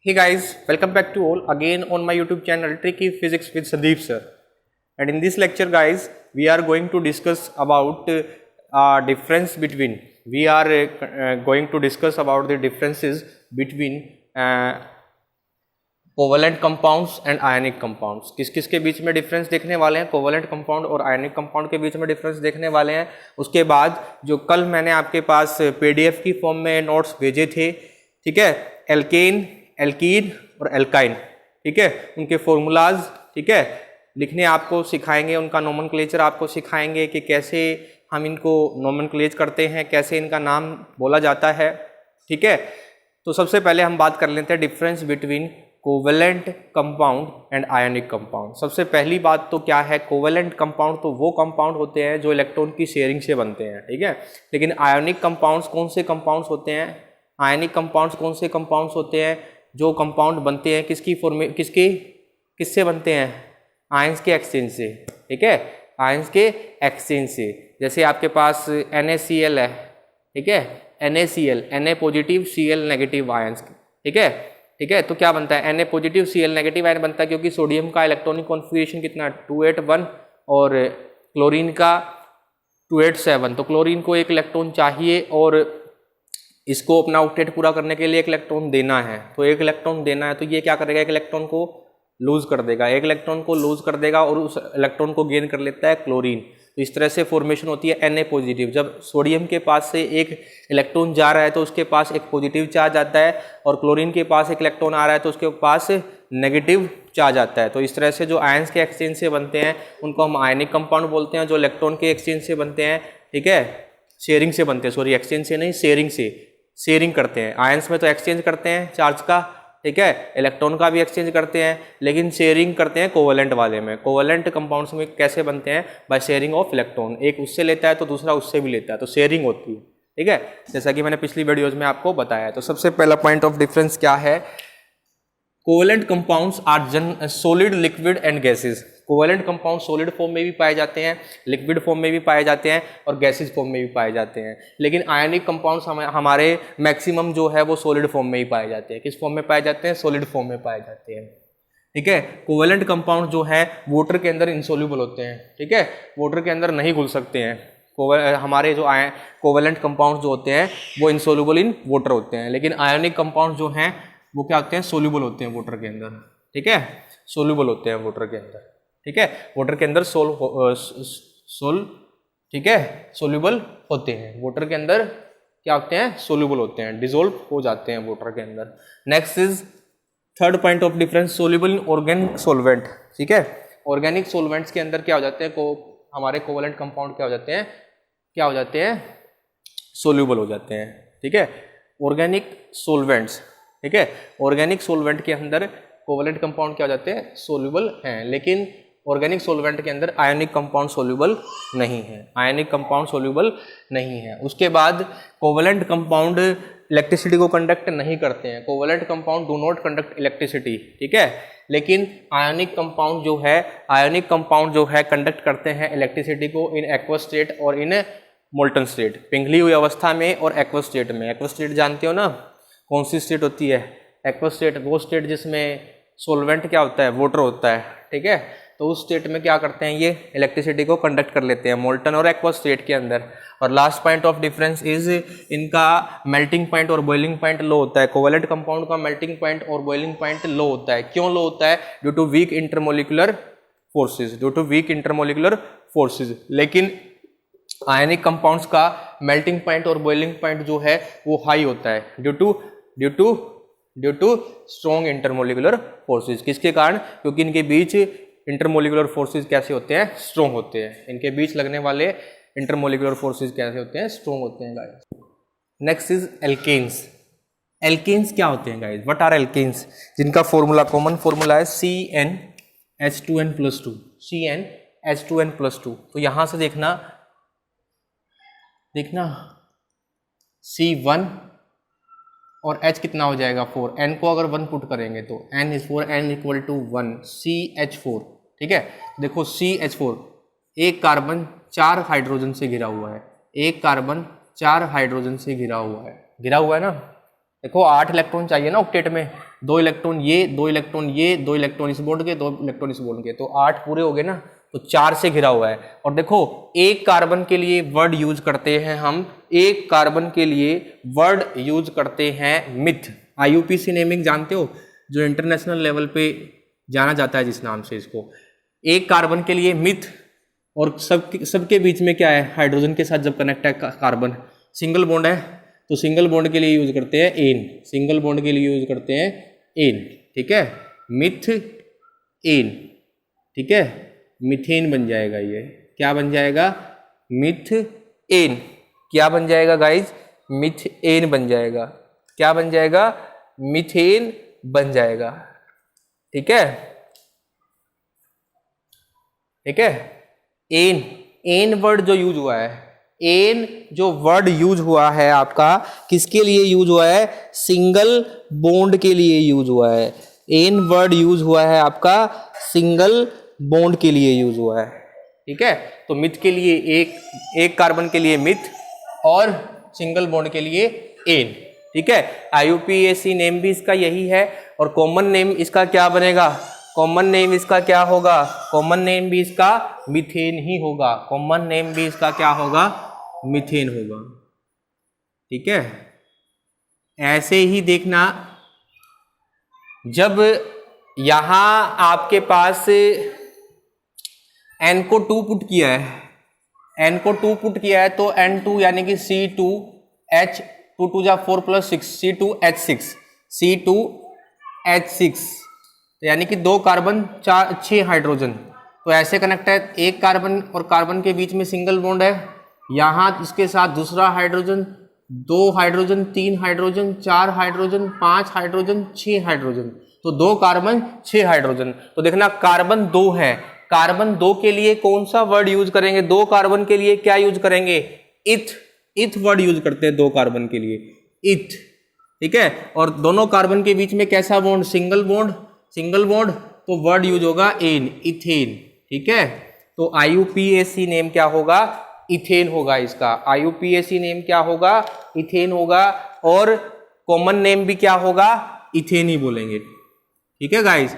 Hey guys, welcome back to all again on my YouTube channel Tricky Physics with Sandeep sir. And in this lecture, guys, we are going to discuss about difference between. We are going to discuss about the differences between covalent compounds and ionic compounds. किस किस के बीच में difference देखने वाले हैं, covalent compound और ionic compound के बीच में डिफरेंस देखने वाले हैं. उसके बाद जो कल मैंने आपके पास पीडीएफ की फॉर्म में नोट्स भेजे थे, ठीक है, एल्केन, एल्कीन और एल्काइन, ठीक है, उनके फॉर्मूलाज, ठीक है, लिखने आपको सिखाएंगे, उनका नोमेनक्लेचर आपको सिखाएंगे कि कैसे हम इनको नोमेनक्लेच करते हैं, कैसे इनका नाम बोला जाता है, ठीक है. तो सबसे पहले हम बात कर लेते हैं difference between covalent compound and ionic compound. सबसे पहली बात तो क्या है, कोवेलेंट कंपाउंड तो वो कंपाउंड होते हैं जो इलेक्ट्रॉन की शेयरिंग से बनते हैं, ठीक है. लेकिन आयनिक कंपाउंड्स कौन से कंपाउंड्स होते हैं, आयनिक कंपाउंड्स कौन से कंपाउंड्स होते हैं जो कंपाउंड बनते हैं किससे बनते हैं, आयंस के एक्सचेंज से, ठीक है, आयंस के एक्सचेंज से. जैसे आपके पास NaCl है, ठीक है, NaCl, Na positive Cl negative ions, ठीक है, ठीक है. तो क्या बनता है, Na positive Cl negative ion बनता है क्योंकि सोडियम का इलेक्ट्रॉनिक कॉन्फ़िगरेशन कितना है 281 और क्लोरीन का 287. तो क्लोरीन को एक इलेक्ट्रॉन चाहिए और इसको अपना ऑक्टेट पूरा करने के लिए एक इलेक्ट्रॉन देना है. तो एक इलेक्ट्रॉन देना है तो ये क्या करेगा, एक इलेक्ट्रॉन को लूज कर देगा, एक इलेक्ट्रॉन को लूज कर देगा और उस इलेक्ट्रॉन को गेन कर लेता है क्लोरीन. तो इस तरह से फॉर्मेशन होती है Na पॉजिटिव. जब सोडियम के पास से एक इलेक्ट्रॉन जा रहा है तो उसके पास एक पॉजिटिव चार्ज आता है और क्लोरीन के पास एक इलेक्ट्रॉन आ रहा है तो उसके पास नेगेटिव चार्ज आता है. तो इस तरह से जो आयंस के एक्सचेंज से बनते हैं उनको हम आयनिक कंपाउंड बोलते हैं. जो इलेक्ट्रॉन के एक्सचेंज से बनते हैं, ठीक है, शेयरिंग से बनते हैं, सॉरी एक्सचेंज से नहीं, शेयरिंग से, शेयरिंग करते हैं. आयंस में तो एक्सचेंज करते हैं चार्ज का, ठीक है, इलेक्ट्रॉन का भी एक्सचेंज करते हैं, लेकिन शेयरिंग करते हैं कोवेलेंट वाले में. कोवेलेंट कंपाउंड्स में कैसे बनते हैं, बाय शेयरिंग ऑफ इलेक्ट्रॉन. एक उससे लेता है तो दूसरा उससे भी लेता है, तो शेयरिंग होती है, ठीक है, जैसा कि मैंने पिछली वीडियोज में आपको बताया है. तो सबसे पहला पॉइंट ऑफ डिफरेंस क्या है, covalent compounds are solid, liquid and gases. Covalent compound solid form में भी पाए जाते हैं, लिक्विड फॉर्म में भी पाए जाते हैं और गैसेज फॉर्म में भी पाए जाते हैं. लेकिन आयनिक कंपाउंड्स हमारे मैक्सिमम जो है वो सॉलिड फॉर्म में ही पाए जाते हैं. किस फॉर्म में पाए जाते हैं, सॉलिड फॉर्म में पाए जाते हैं, ठीक है. कोवेलेंट कंपाउंड जो है वाटर के अंदर इनसोल्यूबल होते हैं, ठीक है, वाटर के अंदर नहीं घुल सकते हैं. हमारे जो कोवेलेंट कंपाउंड जो होते हैं वो इनसोल्यूबल इन वाटर होते हैं. लेकिन आयनिक कंपाउंड जो हैं वो क्या होते हैं, सोल्यूबल होते हैं वाटर के अंदर, ठीक है, सोल्यूबल होते हैं वाटर के अंदर, ठीक है, वाटर के अंदर ठीक है, सोल्यूबल होते हैं. वाटर के अंदर क्या होते हैं, सोल्यूबल होते हैं, डिसॉल्व हो जाते हैं वाटर के अंदर. Next is third point of difference, soluble in organic solvent, ठीक है. ऑर्गेनिक सोलवेंट्स के अंदर क्या हो जाते हैं, हमारे कोवेलेंट कंपाउंड क्या हो जाते हैं, सोल्यूबल हो जाते हैं, ठीक है. ऑर्गेनिक सोलवेंट्स, ठीक है, ऑर्गेनिक सोलवेंट के अंदर कोवेलेंट कंपाउंड क्या हो जाते हैं, सोल्यूबल हैं. लेकिन ऑर्गेनिक सोलवेंट के अंदर आयनिक कंपाउंड सोल्यूबल नहीं है, आयनिक कंपाउंड सोल्यूबल नहीं है. उसके बाद कोवेलेंट कंपाउंड इलेक्ट्रिसिटी को कंडक्ट नहीं करते हैं. Covalent compound do not conduct electricity, ठीक है. लेकिन आयनिक कंपाउंड जो है कंडक्ट करते हैं इलेक्ट्रिसिटी को इन एक्वस स्टेट और इन मोल्टन स्टेट, पिघली हुई अवस्था में और एक्वस स्टेट में. एक्वस स्टेट जानते हो ना, कौन सी स्टेट होती है, एक्वस स्टेट वो स्टेट जिसमें सोलवेंट क्या होता है, वाटर होता है, ठीक है. तो उस स्टेट में क्या करते हैं, ये इलेक्ट्रिसिटी को कंडक्ट कर लेते हैं मोल्टन और एक्वस स्टेट के अंदर. और last point of difference is इनका मेल्टिंग पॉइंट और बॉइलिंग पॉइंट लो होता है. कोवेलेंट कंपाउंड का मेल्टिंग पॉइंट और बॉइलिंग पॉइंट लो होता है. क्यों लो होता है, due to weak intermolecular forces, लेकिन आयनिक कंपाउंड्स का मेल्टिंग पॉइंट और बॉइलिंग पॉइंट जो है वो हाई होता है due to strong intermolecular forces. किसके कारण, क्योंकि इनके बीच इंटरमोलिकुलर फोर्सेज कैसे होते हैं, स्ट्रॉन्ग होते हैं. इनके बीच लगने वाले इंटरमोलिकुलर फोर्सेज कैसे होते हैं, स्ट्रॉन्ग होते हैं guys. Next is alkanes. Alkanes क्या होते हैं गाइस, व्हाट आर एल्केन्स, जिनका फॉर्मूला, कॉमन फॉर्मूला है CnH2n+2, CnH2n+2. तो यहां से देखना C1 और H कितना हो जाएगा 4, N को अगर 1 पुट करेंगे तो N is 4, N equal to 1, CH4, ठीक है. देखो CH4 एक कार्बन 4 हाइड्रोजन से घिरा हुआ है, एक कार्बन 4 हाइड्रोजन से घिरा हुआ है ना. देखो 8 इलेक्ट्रॉन चाहिए ना ऑक्टेट में, 2 इलेक्ट्रॉन ये, 2 इलेक्ट्रॉन ये, 2 इलेक्ट्रॉन इस बॉन्ड के, 2 इलेक्ट्रॉन इस बॉन्ड के, तो 8 पूरे हो गए ना, तो 4 से घिरा हुआ है। और देखो एक कार्बन के लिए वर्ड यूज करते हैं हम, एक कार्बन के लिए वर्ड यूज करते हैं मिथ। IUPAC नेमिंग जानते हो, जो इंटरनेशनल लेवल पे जाना जाता है जिस नाम से इसको। एक कार्बन के लिए मिथ, और सबके बीच में क्या है, हाइड्रोजन के साथ जब कनेक्ट है कार्बन, सिंगल बॉन्ड है, तो सिंगल बॉन्ड के लिए यूज करते हैं एन, सिंगल बॉन्ड के लिए यूज करते हैं एन, ठीक है, मिथ एन, ठीक है, मिथेन बन जाएगा। ये क्या बन जाएगा, मिथ एन, क्या बन जाएगा गाइज, मिथेन बन जाएगा। क्या बन जाएगा, मिथेन बन जाएगा, ठीक है, ठीक है। एन, एन वर्ड जो यूज हुआ है, एन जो वर्ड यूज हुआ है आपका, किसके लिए यूज हुआ है, सिंगल बॉन्ड के लिए यूज हुआ है। एन वर्ड यूज हुआ है आपका सिंगल बॉन्ड के लिए यूज हुआ है, ठीक है। तो मिथ के लिए एक कार्बन के लिए मिथ, और सिंगल बॉन्ड के लिए एन, ठीक है। IUPAC नेम भी इसका यही है, और कॉमन नेम इसका क्या बनेगा, कॉमन नेम इसका क्या होगा, कॉमन नेम भी इसका मीथेन ही होगा, कॉमन नेम भी इसका क्या होगा, मीथेन होगा, ठीक है। ऐसे ही देखना, जब यहां आपके पास n को 2 पुट किया है, n को 2 पुट किया है, तो N2 यानी कि C2H, 2 2 जा 4 + 6, C2H6, C2H6, यानी कि 2 कार्बन 6 हाइड्रोजन, तो ऐसे कनेक्ट है। एक कार्बन और कार्बन के बीच में सिंगल बॉन्ड है, यहाँ इसके साथ दूसरा hydrogen, 2 hydrogen, 3 hydrogen, 4 hydrogen, 5 hydrogen, 6 hydrogen, तो 2 कार्बन 6 हाइड्रोजन। तो देखना कार्बन 2 है, कार्बन 2 के लिए कौन सा वर्ड यूज करेंगे, 2 कार्बन के लिए क्या यूज करेंगे, इथ, इथ वर्ड यूज करते हैं 2 कार्बन के लिए, इथ, ठीक है। और दोनों कार्बन के बीच में कैसा bond, single bond, single bond, तो वर्ड यूज होगा एन, इथेन, ठीक है। तो IUPAC नेम क्या होगा, इथेन होगा इसका, IUPAC नेम क्या होगा, इथेन होगा, और कॉमन नेम भी क्या होगा, इथेन ही बोलेंगे, ठीक है गाइस।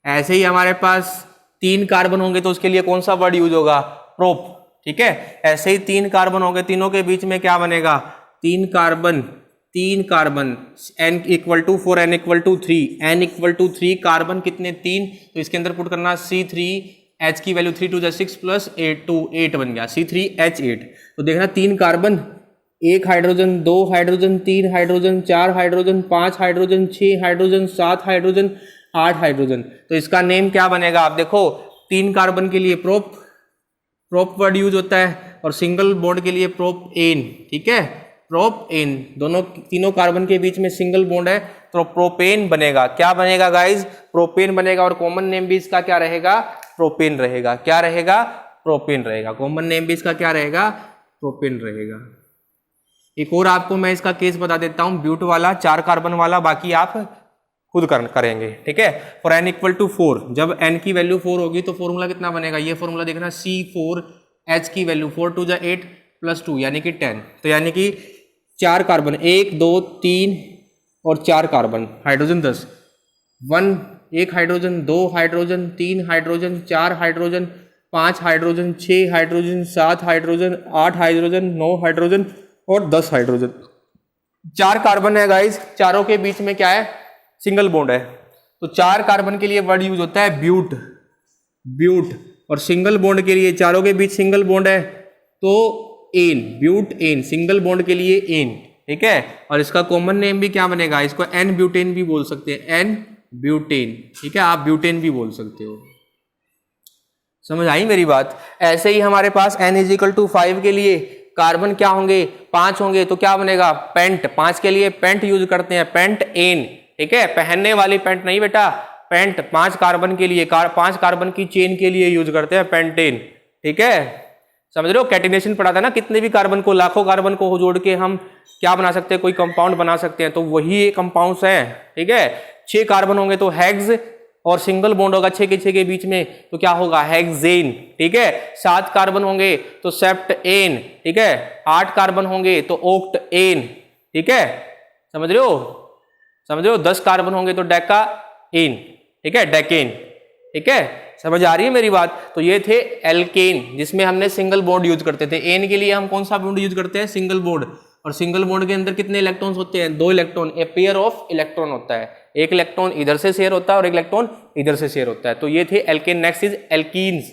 ऐसे ही हमारे पास 3 कार्बन होंगे तो उसके लिए कौन सा वर्ड यूज होगा, प्रोप, ठीक है। ऐसे ही 3 कार्बन होंगे, तीनों के बीच में क्या बनेगा, 3 carbon, n = 4, n = 3, n = 3 carbon कितने, 3, तो इसके अंदर पुट करना C3H की वैल्यू 3 2 जा 6 + 8 2 8 बन गया, C3H8। तो देखना 3 carbon, 1 hydrogen, 2 hydrogen, 3 hydrogen, 4 hydrogen, 5 hydrogen, 6 hydrogen, 7 hydrogen, 8 hydrogen, तो इसका नेम क्या बनेगा, आप देखो 3 कार्बन के लिए प्रोप, प्रोप वर्ड यूज होता है, और सिंगल बॉन्ड के लिए प्रोप एन, ठीक है, प्रोप एन, तीनों कार्बन के बीच में सिंगल बॉन्ड है, तो प्रोपेन बनेगा। क्या बनेगा गाइज, प्रोपेन बनेगा, और कॉमन नेम भी इसका क्या रहेगा, प्रोपेन रहेगा। क्या रहेगा, प्रोपेन रहेगा, कॉमन नेम भी इसका क्या रहेगा, प्रोपेन रहेगा। एक और आपको मैं इसका केस बता देता हूं, ब्यूट वाला, 4 कार्बन वाला, बाकी आप खुद करेंगे, ठीक है। फॉर n = 4, जब n की वैल्यू 4 होगी तो फॉर्मूला कितना बनेगा, ये फॉर्मूला देखना, C4H की वैल्यू 4 2 जा 8 + 2 यानी कि 10, तो यानी कि 4 कार्बन, 1 2 3 और 4 carbon, hydrogen 10, 1 hydrogen, 2 hydrogen, 3 hydrogen, 4 hydrogen, 5 hydrogen, 6 hydrogen, 7 hydrogen, 8 hydrogen, 9 hydrogen और 10 हाइड्रोजन। 4 कार्बन है गाइज, चारों के बीच में क्या है, सिंगल बॉन्ड है, तो 4 कार्बन के लिए वर्ड यूज होता है ब्यूट, ब्यूट, और सिंगल बॉन्ड के लिए, चारों के बीच सिंगल बॉन्ड है तो ane, butane, single bond के लिए एन, ठीक है। और इसका कॉमन नेम भी क्या बनेगा, इसको एन ब्यूटेन भी बोल सकते हैं, एन ब्यूटेन, ठीक है, आप ब्यूटेन भी बोल सकते हो। समझ आई मेरी बात। ऐसे ही हमारे पास n = 5 के लिए कार्बन क्या होंगे, 5 होंगे, तो क्या बनेगा, पेंट, 5 के लिए पेंट यूज करते हैं, पेंट एन, ठीक है, पहनने वाली पेंट नहीं बेटा, पेंट 5 कार्बन के लिए, 5 कार्बन की चेन के लिए यूज करते हैं पेंटेन, ठीक है। समझ रहे हो, कैटिनेशन पढ़ा था ना, कितने भी कार्बन को, लाखों कार्बन को जोड़ के हम क्या बना सकते हैं, कोई कंपाउंड बना सकते हैं, तो वही कंपाउंड्स हैं, ठीक है। 6 कार्बन होंगे तो हेक्स, और सिंगल बॉन्ड होगा 6 के 6 के बीच में, तो क्या होगा, हेक्सेन, ठीक है। 7 कार्बन होंगे तो सेप्टेन, ठीक है। 8 कार्बन होंगे तो ऑक्टेन, ठीक है। समझ रहे हो, समझो 10 कार्बन होंगे तो डेकाइन, ठीक है, डेकेन, ठीक है, समझ आ रही है मेरी बात। तो ये थे एल्केन जिसमें हमने सिंगल बॉन्ड यूज करते थे। एन के लिए हम कौन सा बॉन्ड यूज करते हैं? Single bond. और सिंगल बॉन्ड के अंदर कितने इलेक्ट्रॉन्स होते हैं? 2 electron, a pair of electron होता है, एक इलेक्ट्रॉन इधर से शेयर होता है और एक इलेक्ट्रॉन इधर से शेयर होता है। तो ये थे एल्केन। Next is alkenes.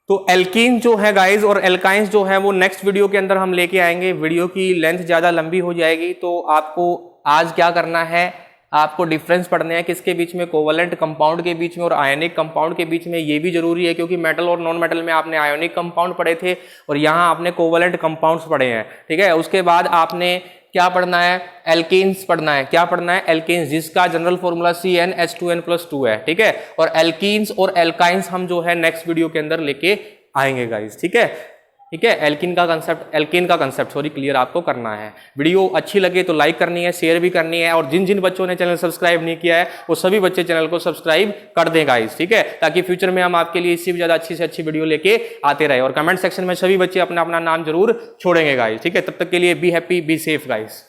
तो एल्कीन जो है गाइस और एल्काइंस जो है वो नेक्स्ट वीडियो के अंदर हम लेके आएंगे। वीडियो की लेंथ ज्यादा लंबी हो जाएगी, तो आपको आज क्या करना है, आपको डिफरेंस पढ़ने हैं किसके बीच में? कोवलेंट कंपाउंड के बीच में और आयनिक कंपाउंड के बीच में। ये भी जरूरी है क्योंकि मेटल और नॉन मेटल में आपने आयोनिक कंपाउंड पढ़े थे और यहाँ आपने कोवलेंट कंपाउंड्स पढ़े हैं, ठीक है। उसके बाद आपने क्या पढ़ना है? एल्कीन्स पढ़ना है। क्या पढ़ना है? एल्कीन्स, जिसका जनरल फॉर्मूला CnH2n+2 है, ठीक है। और एल्कीन्स और एल्काइंस हम जो है नेक्स्ट वीडियो के अंदर लेके आएंगे गाइस, ठीक है, ठीक है। एल्कीन का कंसेप्ट सॉरी क्लियर आपको करना है। वीडियो अच्छी लगे तो लाइक करनी है, शेयर भी करनी है, और जिन जिन बच्चों ने चैनल सब्सक्राइब नहीं किया है वो सभी बच्चे चैनल को सब्सक्राइब कर दें गाइस, ठीक है, ताकि फ्यूचर में हम आपके लिए इससे भी ज्यादा अच्छी से अच्छी वीडियो लेके आते रहे। और कमेंट सेक्शन में सभी बच्चे अपना अपना नाम जरूर छोड़ेंगे गाइस, ठीक है। तब तक के लिए be happy, be safe guys.